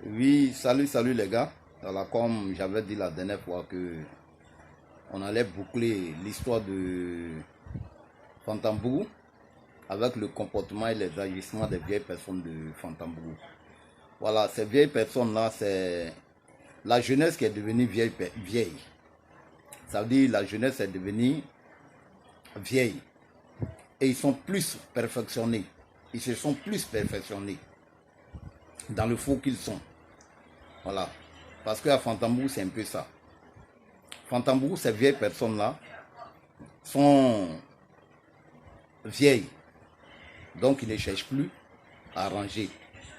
Oui, salut les gars. Voilà, comme j'avais dit la dernière fois que on allait boucler l'histoire de Fantambourg avec le comportement et les agissements des vieilles personnes de Fantambourg. Voilà, ces vieilles personnes-là, c'est la jeunesse qui est devenue vieille. Ça veut dire la jeunesse est devenue vieille. Et ils sont plus perfectionnés. Ils se sont plus perfectionnés dans le faux qu'ils sont. Voilà. Parce qu'à Fantambourg, c'est un peu ça. Fantambourg, ces vieilles personnes-là sont vieilles. Donc, ils ne cherchent plus à arranger.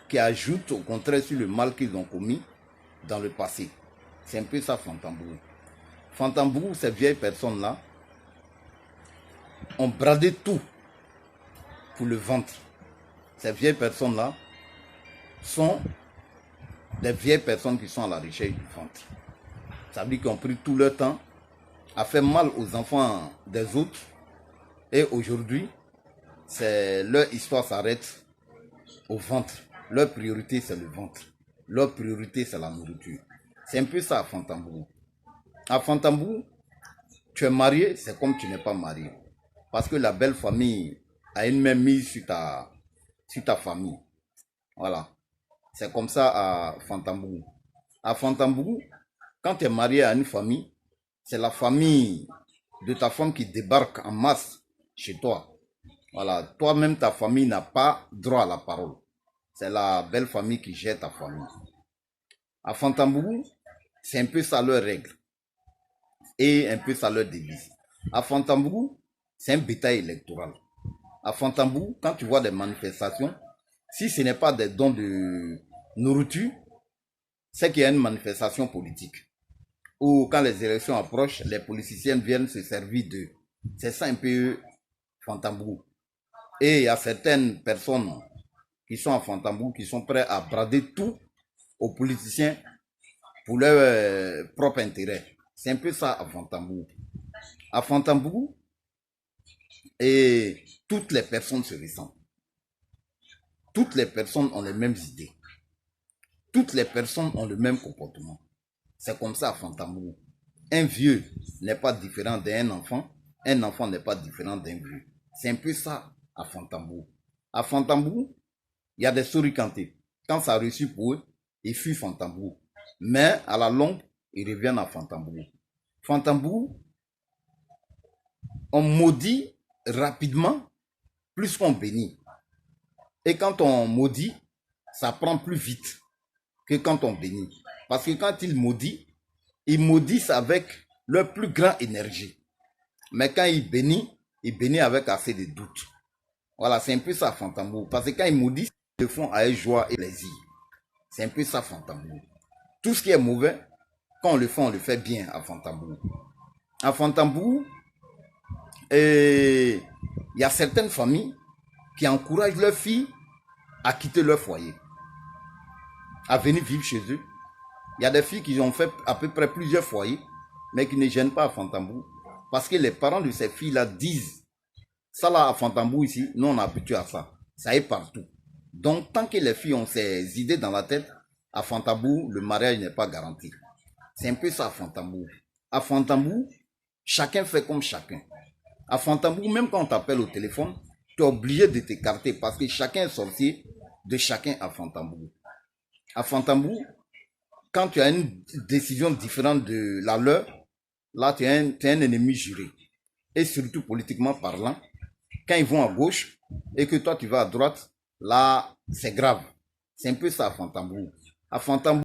Qui ajoutent au contraire sur le mal qu'ils ont commis dans le passé. C'est un peu ça, Fantambourg. Fantambourg, ces vieilles personnes-là ont bradé tout pour le ventre. Ces vieilles personnes-là sont des vieilles personnes qui sont à la recherche du ventre. Ça veut dire qu'ils ont pris tout leur temps à faire mal aux enfants des autres. Et aujourd'hui, leur histoire s'arrête au ventre. Leur priorité, c'est le ventre. Leur priorité, c'est la nourriture. C'est un peu ça à Fantambourg. À Fantambourg, tu es marié, c'est comme tu n'es pas marié. Parce que la belle famille a une même mise sur ta famille. Voilà. C'est comme ça à Fantambourg. À Fantambourg, quand tu es marié à une famille, c'est la famille de ta femme qui débarque en masse chez toi. Voilà, toi-même, ta famille n'a pas droit à la parole. C'est la belle famille qui gère ta famille. À Fantambourg, c'est un peu ça leur règle. Et un peu ça leur devise. À Fantambourg, c'est un bétail électoral. À Fantambourg, quand tu vois des manifestations, si ce n'est pas des dons de nourriture, c'est qu'il y a une manifestation politique. Ou quand les élections approchent, les politiciens viennent se servir d'eux. C'est ça un peu Fantambourg. Et il y a certaines personnes qui sont à Fantambourg qui sont prêts à brader tout aux politiciens pour leur propre intérêt. C'est un peu ça à Fantambourg. À Fantambourg, et toutes les personnes se ressemblent. Toutes les personnes ont les mêmes idées. Toutes les personnes ont le même comportement. C'est comme ça à Fantambourg. Un vieux n'est pas différent d'un enfant. Un enfant n'est pas différent d'un vieux. C'est un peu ça à Fantambourg. À Fantambourg, il y a des soricantés. Quand ça a reçu pour eux, ils fuient Fantambourg. Mais à la longue, ils reviennent à Fantambourg. Fantambourg, on maudit rapidement plus qu'on bénit. Et quand on maudit, ça prend plus vite que quand on bénit. Parce que quand ils maudissent avec leur plus grande énergie. Mais quand ils bénissent avec assez de doute. Voilà, c'est un peu ça Fantambourg. Parce que quand ils maudissent, ils le font avec joie et plaisir. C'est un peu ça Fantambourg. Tout ce qui est mauvais, quand on le fait bien à Fantambourg. À Fantambourg, il y a certaines familles qui encouragent leurs filles à quitter leur foyer, à venir vivre chez eux. Il y a des filles qui ont fait à peu près plusieurs foyers, mais qui ne gênent pas à Fantambourg. Parce que les parents de ces filles-là disent, ça là à Fantambourg ici, nous on est habitué à ça. Ça est partout. Donc tant que les filles ont ces idées dans la tête, à Fantambourg, le mariage n'est pas garanti. C'est un peu ça à Fantambourg. À Fantambourg, chacun fait comme chacun. À Fantambourg, même quand on t'appelle au téléphone, tu es obligé de t'écarter parce que chacun est sorcier de chacun à Fantambourg. À Fantambourg, quand tu as une décision différente de la leur, là tu es un ennemi juré. Et surtout politiquement parlant, quand ils vont à gauche et que toi tu vas à droite, là c'est grave. C'est un peu ça à Fantambourg. À Fantambourg,